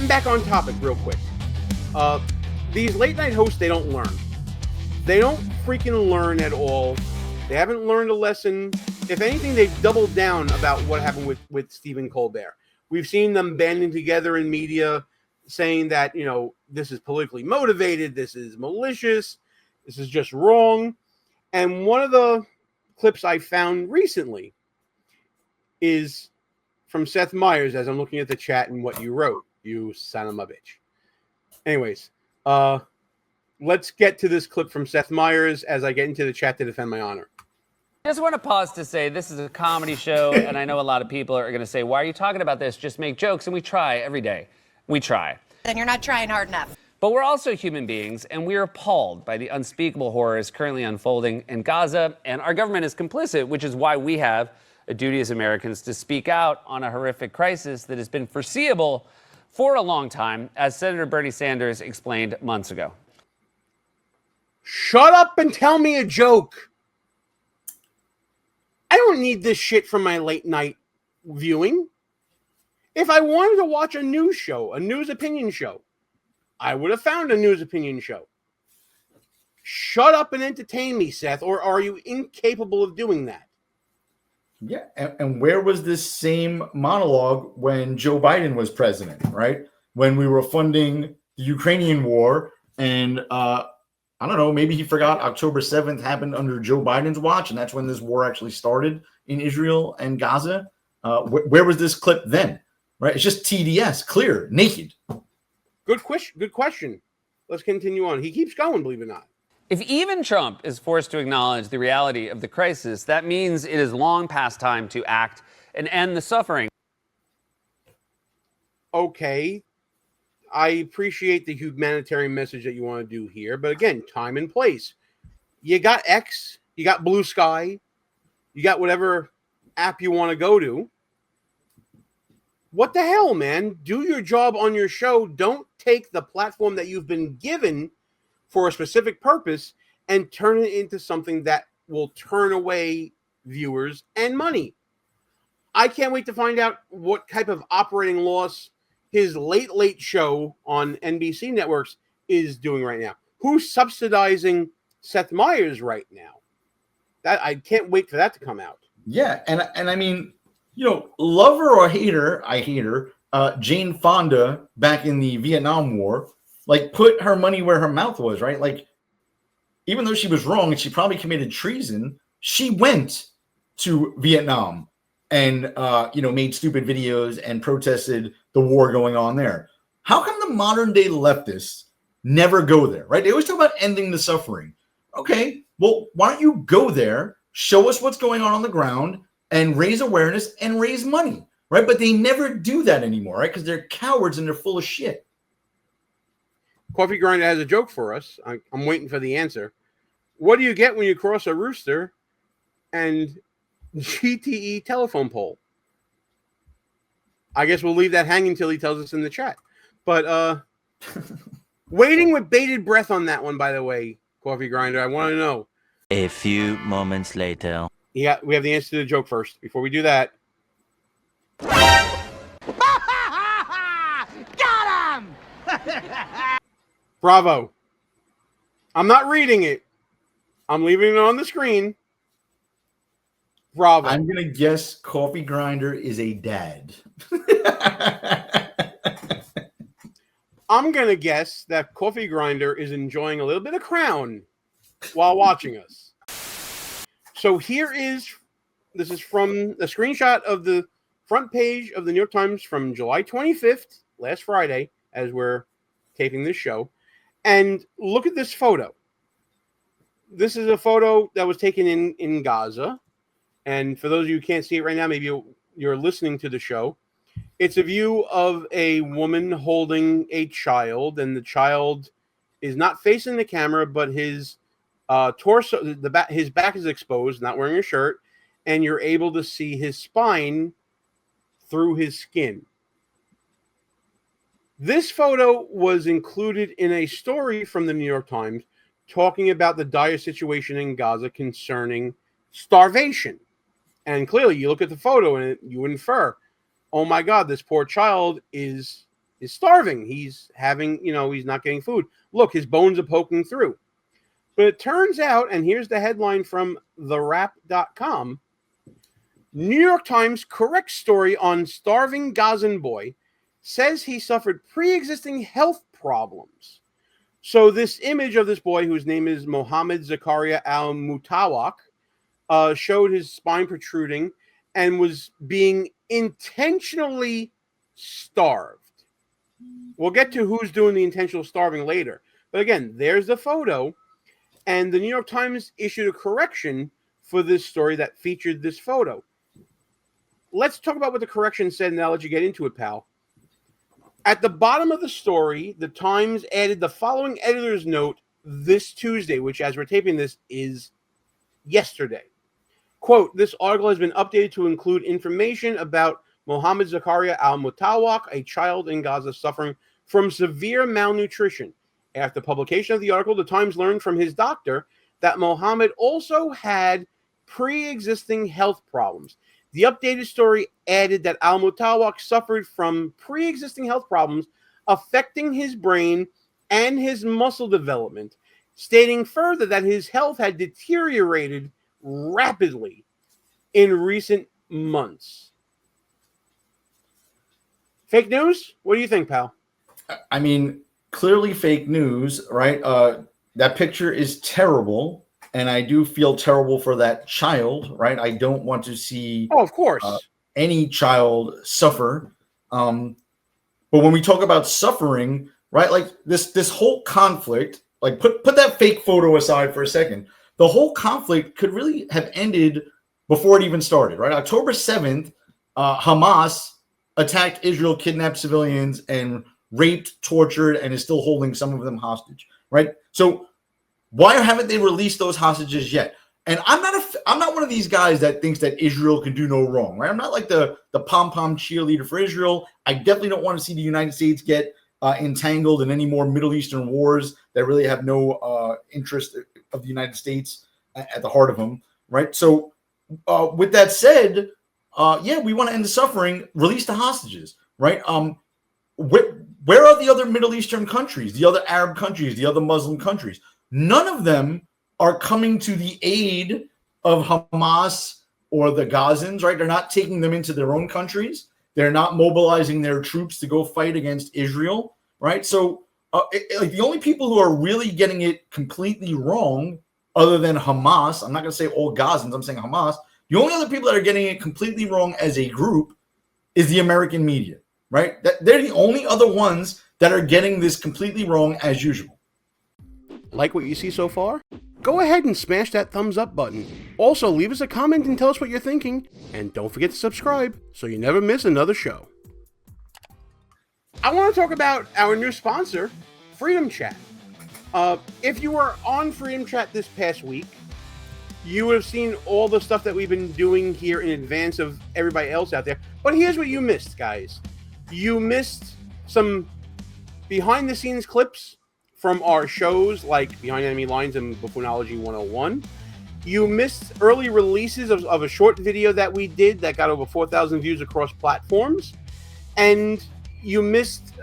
getting back on topic real quick. These late night hosts, they don't learn. They don't freaking learn at all. They haven't learned a lesson. If anything, they've doubled down about what happened with Stephen Colbert. We've seen them banding together in media saying that, you know, this is politically motivated, this is malicious, this is just wrong. And one of the clips I found recently is from Seth Meyers, as I'm looking at the chat and what you wrote, you son of a bitch. Anyways, let's get to this clip from Seth Meyers as I get into the chat to defend my honor. I just want to pause to say this is a comedy show, and I know a lot of people are going to say, why are you talking about this? Just make jokes, and we try every day. We try. Then you're not trying hard enough. But we're also human beings, and we're appalled by the unspeakable horrors currently unfolding in Gaza, and our government is complicit, which is why we have a duty as Americans to speak out on a horrific crisis that has been foreseeable for a long time, as Senator Bernie Sanders explained months ago. Shut up and tell me a joke. I don't need this shit from my late night viewing. If I wanted to watch a news show, a news opinion show, I would have found a news opinion show. Shut up and entertain me, Seth, or are you incapable of doing that? Yeah, and where was this same monologue when Joe Biden was president, right? When we were funding the Ukrainian war, and I don't know, maybe he forgot October 7th happened under Joe Biden's watch, and that's when this war actually started in Israel and Gaza. Where was this clip then? Right? It's just TDS, clear, naked. Good question. Let's continue on. He keeps going, believe it or not. If even Trump is forced to acknowledge the reality of the crisis, that means it is long past time to act and end the suffering. Okay. I appreciate the humanitarian message that you want to do here, but again, time and place. You got X, you got Blue Sky, you got whatever app you want to go to. What the hell, man? Do your job on your show. Don't take the platform that you've been given for a specific purpose and turn it into something that will turn away viewers and money. I can't wait to find out what type of operating loss his late show on NBC networks is doing right now. Who's subsidizing Seth Meyers right now? That I can't wait for that to come out. Yeah, and I mean, you know, lover or hater, I hate her. Jane Fonda back in the Vietnam War, like put her money where her mouth was, right? Like, even though she was wrong and she probably committed treason, she went to Vietnam and made stupid videos and protested the war going on there. How come the modern day leftists never go there, right? They always talk about ending the suffering. Okay, well, why don't you go there, show us what's going on the ground, and raise awareness and raise money, right? But they never do that anymore, right? Because they're cowards and they're full of shit. Coffee Grinder has a joke for us. I'm waiting for the answer. What do you get when you cross a rooster and GTE telephone pole? I guess we'll leave that hanging until he tells us in the chat. But waiting with bated breath on that one, by the way, Coffee Grinder. I want to know. A few moments later. Yeah, we have the answer to the joke first. Before we do that. Got him! Bravo. I'm not reading it. I'm leaving it on the screen. Bravo. I'm going to guess Coffee Grinder is a dad. I'm going to guess that Coffee Grinder is enjoying a little bit of Crown while watching us. So this is from a screenshot of the front page of the New York Times from July 25th, last Friday, as we're taping this show. And look at this photo. This is a photo that was taken in Gaza. And for those of you who can't see it right now, maybe you're listening to the show. It's a view of a woman holding a child, and the child is not facing the camera, but his torso, his back is exposed, not wearing a shirt, and you're able to see his spine through his skin. This photo was included in a story from the New York Times talking about the dire situation in Gaza concerning starvation. And clearly, you look at the photo and you infer, oh my God, this poor child is is starving. He's having, he's not getting food. Look, his bones are poking through. But it turns out, and here's the headline from therap.com, New York Times correct story on starving Gazan boy says he suffered pre-existing health problems. So this image of this boy, whose name is Mohammed Zakaria al-Mutawaq, showed his spine protruding and was being intentionally starved. We'll get to who's doing the intentional starving later. But again, there's the photo. And the New York Times issued a correction for this story that featured this photo. Let's talk about what the correction said, and I'll let you get into it, pal. At the bottom of the story, the Times added the following editor's note this Tuesday, which, as we're taping this, is yesterday. Quote, this article has been updated to include information about Mohammed Zakaria al-Mutawaq, a child in Gaza suffering from severe malnutrition. After publication of the article, the Times learned from his doctor that Mohammed also had pre-existing health problems. The updated story added that al-Mutawaq suffered from pre-existing health problems affecting his brain and his muscle development, stating further that his health had deteriorated rapidly in recent months. Fake news? What do you think, pal? I mean, clearly fake news, right? That picture is terrible, and I do feel terrible for that child, right? I don't want to see, of course, any child suffer. But when we talk about suffering, right, like this whole conflict, like put that fake photo aside for a second. The whole conflict could really have ended before it even started, right? October 7th, Hamas attacked Israel, kidnapped civilians, and raped, tortured, and is still holding some of them hostage, right? So why haven't they released those hostages yet? And I'm not one of these guys that thinks that Israel can do no wrong, right? I'm not like the pom-pom cheerleader for Israel. I definitely don't want to see the United States get entangled in any more Middle Eastern wars that really have no interest of the United States at the heart of them, right? So with that said, yeah, we want to end the suffering, release the hostages, right? Where are the other Middle Eastern countries, the other Arab countries, the other Muslim countries? None of them are coming to the aid of Hamas or the Gazans, right? They're not taking them into their own countries. They're not mobilizing their troops to go fight against Israel, right? So like the only people who are really getting it completely wrong, other than Hamas, I'm not going to say all Gazans, I'm saying Hamas, the only other people that are getting it completely wrong as a group is the American media, right? They're the only other ones that are getting this completely wrong as usual. Like what you see so far? Go ahead and smash that thumbs up button. Also, leave us a comment and tell us what you're thinking. And don't forget to subscribe so you never miss another show. I want to talk about our new sponsor, Freedom Chat. If you were on Freedom Chat this past week, you would have seen all the stuff that we've been doing here in advance of everybody else out there. But here's what you missed, guys. You missed some behind-the-scenes clips from our shows like Behind Enemy Lines and Buffoonology 101. You missed early releases of a short video that we did that got over 4,000 views across platforms. And you missed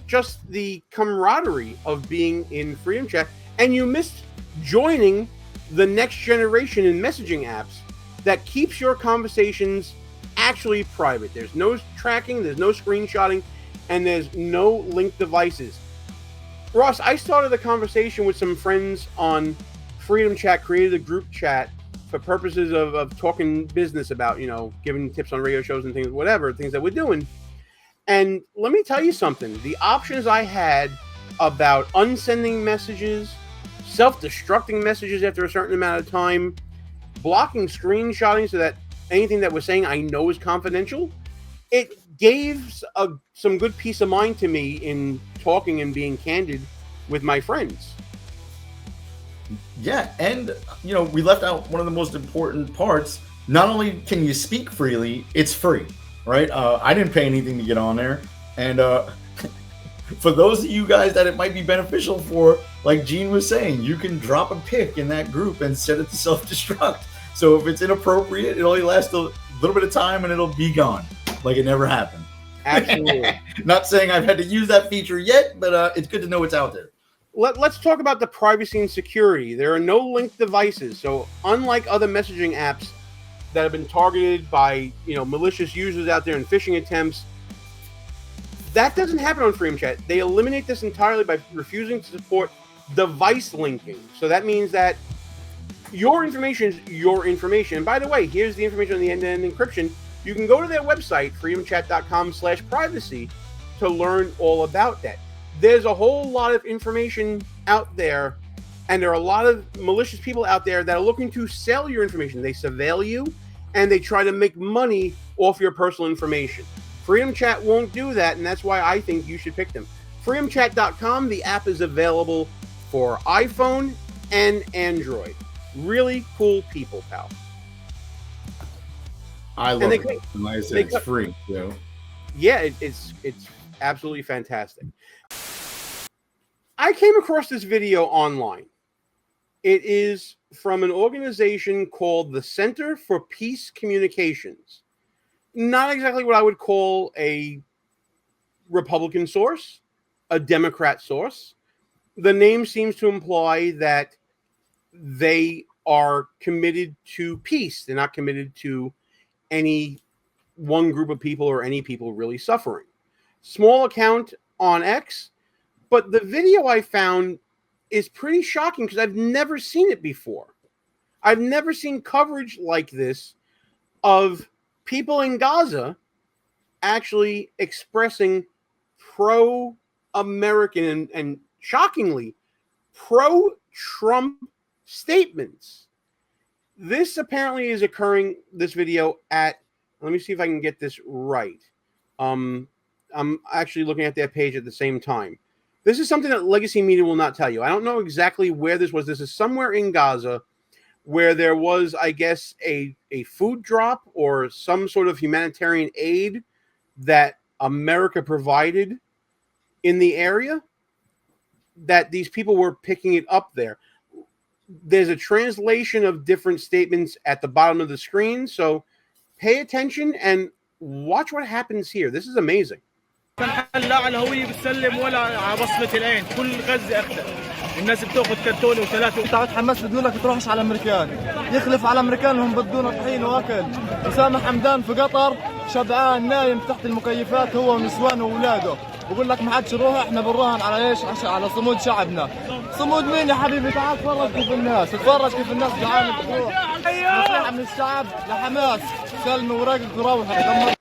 just the camaraderie of being in Freedom Chat. And you missed joining the next generation in messaging apps that keeps your conversations actually private. There's no tracking, there's no screenshotting, and there's no linked devices. Ross, I started a conversation with some friends on Freedom Chat, created a group chat for purposes of talking business about, giving tips on radio shows and things, whatever, things that we're doing. And let me tell you something. The options I had about unsending messages, self-destructing messages after a certain amount of time, blocking screenshotting so that anything that we're saying I know is confidential, it gave some good peace of mind to me in talking and being candid with my friends. Yeah, and we left out one of the most important parts. Not only can you speak freely, it's free, right? I didn't pay anything to get on there, and for those of you guys that it might be beneficial for, like Gene was saying, you can drop a pic in that group and set it to self-destruct. So if it's inappropriate, it only lasts a little bit of time and it'll be gone, like it never happened. Absolutely. Not saying I've had to use that feature yet, but it's good to know it's out there. Let's talk about the privacy and security. There are no linked devices, so unlike other messaging apps that have been targeted by malicious users out there in phishing attempts, that doesn't happen on Freedom Chat. They eliminate this entirely by refusing to support device linking. So that means that your information is your information. And by the way, here's the information on the end-to-end encryption. You can go to their website, freedomchat.com/privacy, to learn all about that. There's a whole lot of information out there, and there are a lot of malicious people out there that are looking to sell your information. They surveil you, and they try to make money off your personal information. Freedom Chat won't do that, and that's why I think you should pick them. freedomchat.com, the app is available for iPhone and Android. Really cool people, pal. I love it. Like I said, it's free. Yeah, it's absolutely fantastic. I came across this video online. It is from an organization called the Center for Peace Communications. Not exactly what I would call a Republican source, a Democrat source. The name seems to imply that they are committed to peace. They're not committed to any one group of people or any people really suffering. Small account on X, but the video I found is pretty shocking because I've never seen it before. I've never seen coverage like this of people in Gaza actually expressing pro-American and shockingly pro-Trump statements. This apparently is occurring, this video, at, let me see if I can get this right. I'm actually looking at their page at the same time. This is something that legacy media will not tell you. I don't know exactly where this was. This is somewhere in Gaza where there was, I guess, a food drop or some sort of humanitarian aid that America provided in the area, that these people were picking it up there. There's a translation of different statements at the bottom of the screen, so pay attention and watch what happens here. This is amazing. لا على هوية بتسلم ولا على بصمة العين، كل غزة أخضر، الناس بتاخذ كرتونة وثلاثة. تبعت حماس بدون لك تروحش على الأمريكان، يخلف على الأمريكان هم بدون طحين وأكل. أسامة حمدان في قطر شبعان نايم تحت المكيفات هو ونسوانه وأولاده، بقول لك ما حدش يروح، إحنا بنراهن على إيش؟ على صمود شعبنا. صمود مين يا حبيبي؟ تعال اتفرج كيف الناس، اتفرج كيف الناس جعانة بتروح. نصيحة من الشعب لحماس، سلموا وراقك وروحوا.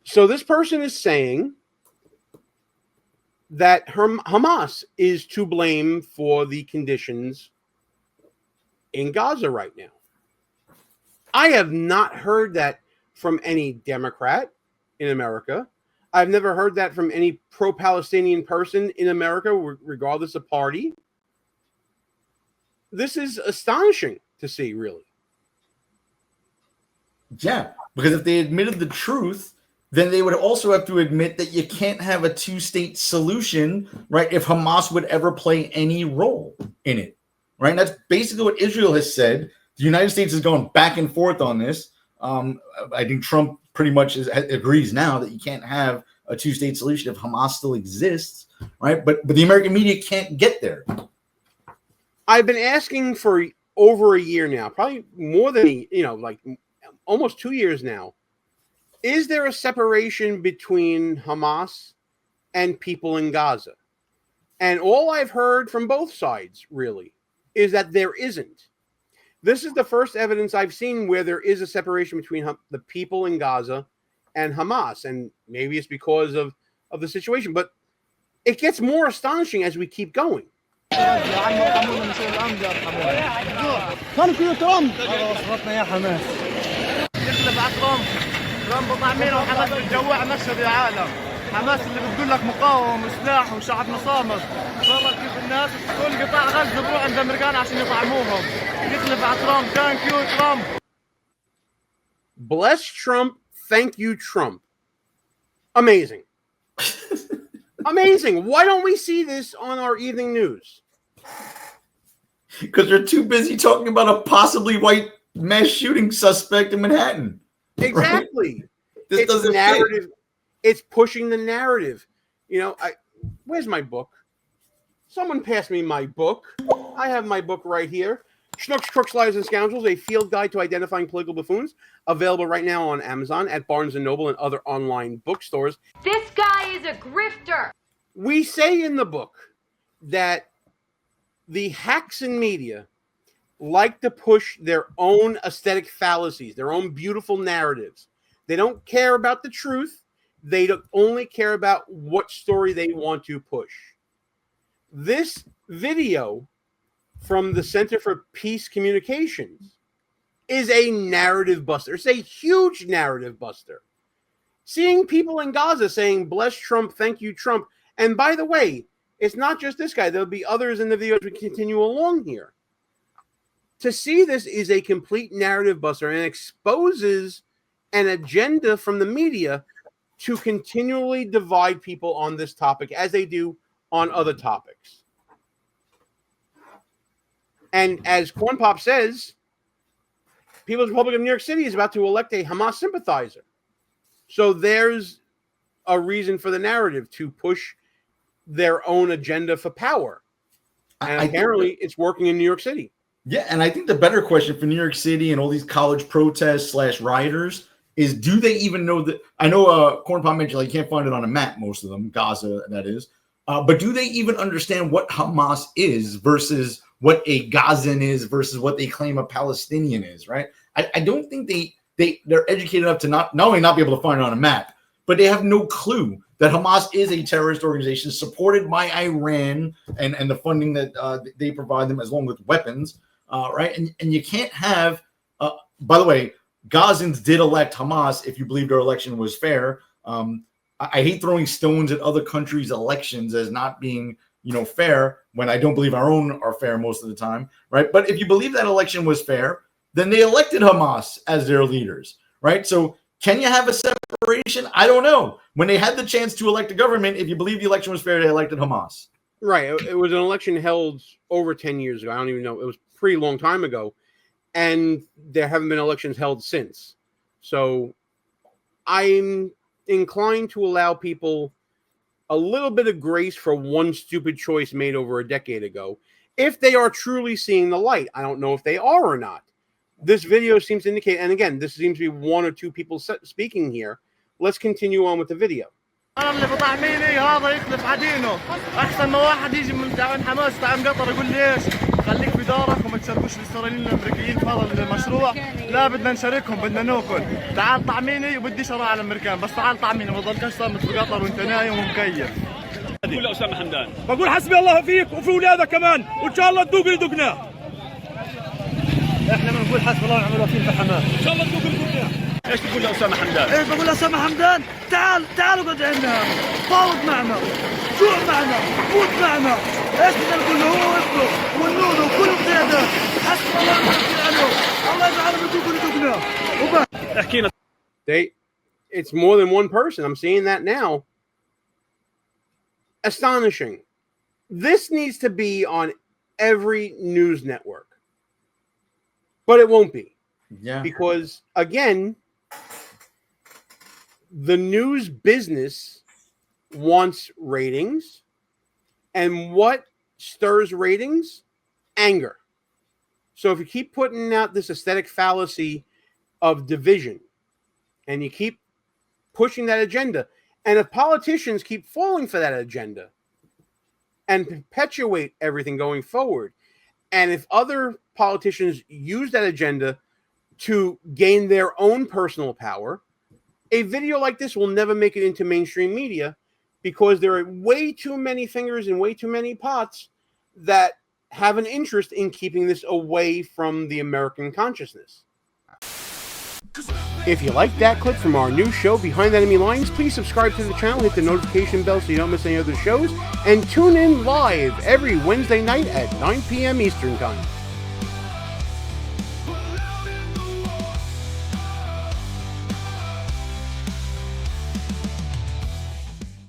So this person is saying that Hamas is to blame for the conditions in Gaza right now. I have not heard that from any Democrat in America. I've never heard that from any pro-Palestinian person in America, regardless of party. This is astonishing to see, really. Yeah, because if they admitted the truth, then they would also have to admit that you can't have a two-state solution, right, if Hamas would ever play any role in it, right? And that's basically what Israel has said. The United States is going back and forth on this. I think Trump pretty much agrees now that you can't have a two-state solution if Hamas still exists, right? But the American media can't get there. I've been asking for over a year now, probably more than, like almost 2 years now. Is there a separation between Hamas and people in Gaza? And all I've heard from both sides, really, is that there isn't. This is the first evidence I've seen where there is a separation between the people in Gaza and Hamas. And maybe it's because of the situation. But it gets more astonishing as we keep going. ترامب طعمينه وحماس بتجوع مشهد يا عالم. حماس اللي بتقول لك مقاوم وسلاح وشعبنا صامت. تفرج كيف الناس كل قطاع غزة بروح عند الامريكان عشان يطعموهم. يخلف على ترامب. Thank you Trump. Bless Trump. Thank you Trump. Amazing. Amazing. Why don't we see this on our evening news? Because they're too busy talking about a possibly white mass shooting suspect in Manhattan. Exactly. Right? This doesn't narrative. It's pushing the narrative. You know, where's my book? Someone pass me my book. I have my book right here. Schnooks, Crooks, Liars, and Scoundrels, a field guide to identifying political buffoons, available right now on Amazon, at Barnes & Noble, and other online bookstores. This guy is a grifter. We say in the book that the hacks in media like to push their own aesthetic fallacies, their own beautiful narratives. They don't care about the truth. They don't only care about what story they want to push. This video from the Center for Peace Communications is a narrative buster. It's a huge narrative buster. Seeing people in Gaza saying, bless Trump, thank you, Trump. And by the way, it's not just this guy. There'll be others in the video as we continue along here. To see this is a complete narrative buster and exposes an agenda from the media to continually divide people on this topic as they do on other topics. And as Corn Pop says, People's Republic of New York City is about to elect a Hamas sympathizer. So there's a reason for the narrative to push their own agenda for power. And apparently it's working in New York City. Yeah, and I think the better question for New York City and all these college protests / rioters is, do they even know that? I know Corn Pop mentioned like you can't find it on a map, most of them, Gaza, that is. But do they even understand what Hamas is versus what a Gazan is versus what they claim a Palestinian is, right? I don't think they're educated enough to not only not be able to find it on a map, but they have no clue that Hamas is a terrorist organization supported by Iran and the funding that they provide them, as long with weapons, right? And you can't have, by the way, Gazans did elect Hamas if you believe their election was fair. I hate throwing stones at other countries' elections as not being, fair, when I don't believe our own are fair most of the time, right? But if you believe that election was fair, then they elected Hamas as their leaders, right? So can you have a separation? I don't know. When they had the chance to elect a government, if you believe the election was fair, they elected Hamas. Right. It was an election held over 10 years ago. I don't even know. It was a pretty long time ago. And there haven't been elections held since. So I'm inclined to allow people a little bit of grace for one stupid choice made over a decade ago, if they are truly seeing the light. I don't know if they are or not. This video seems to indicate, and again, this seems to be one or two people speaking here. Let's continue on with the video. اللي بطعميني هذا يخلف عدينه احسن ما واحد يجي من دعم حماس دعم قطر يقول لي ايش خليك في دارك وما تشاركوش الاسرائيليين الامريكيين في هذا المشروع. لا بدنا نشاركهم، بدنا ناكل. تعال طعميني وبديش اروح على الامريكان، بس تعال طعميني ما تضلكش صامت في قطر وانت نايم ومكيف. بقول اسامه حمدان، بقول حسبي الله فيك وفي اولادك كمان، وان شاء الله تذوق اللي ذقناه. احنا بنقول حسبي الله ونعم الوكيل في حماس، ان شاء الله تذوق اللي ذقناه. ايش تقول لأسامة حمدان؟ ايش بقول لأسامة حمدان؟ تعال اقعد عندنا، فاوض معنا، جوع معنا، موت معنا. ايش بدنا نقول له؟ هو وابنه والنور وكل القيادات، حسبنا الله ونعم الوكيل عليهم، الله يجعلهم يذوقوا اللي ذقناه. وبس. احكي لنا. It's more than one person. I'm seeing that now. Astonishing. This needs to be on every news network. But it won't be. Yeah. Because, again, the news business wants ratings. And what stirs ratings? Anger. So if you keep putting out this aesthetic fallacy of division, and you keep pushing that agenda, and if politicians keep falling for that agenda and perpetuate everything going forward, and if other politicians use that agenda to gain their own personal power, a video like this will never make it into mainstream media, because there are way too many fingers and way too many pots that have an interest in keeping this away from the American consciousness. If you liked that clip from our new show, Behind Enemy Lines, please subscribe to the channel, hit the notification bell so you don't miss any other shows, and tune in live every Wednesday night at 9 p.m. Eastern Time.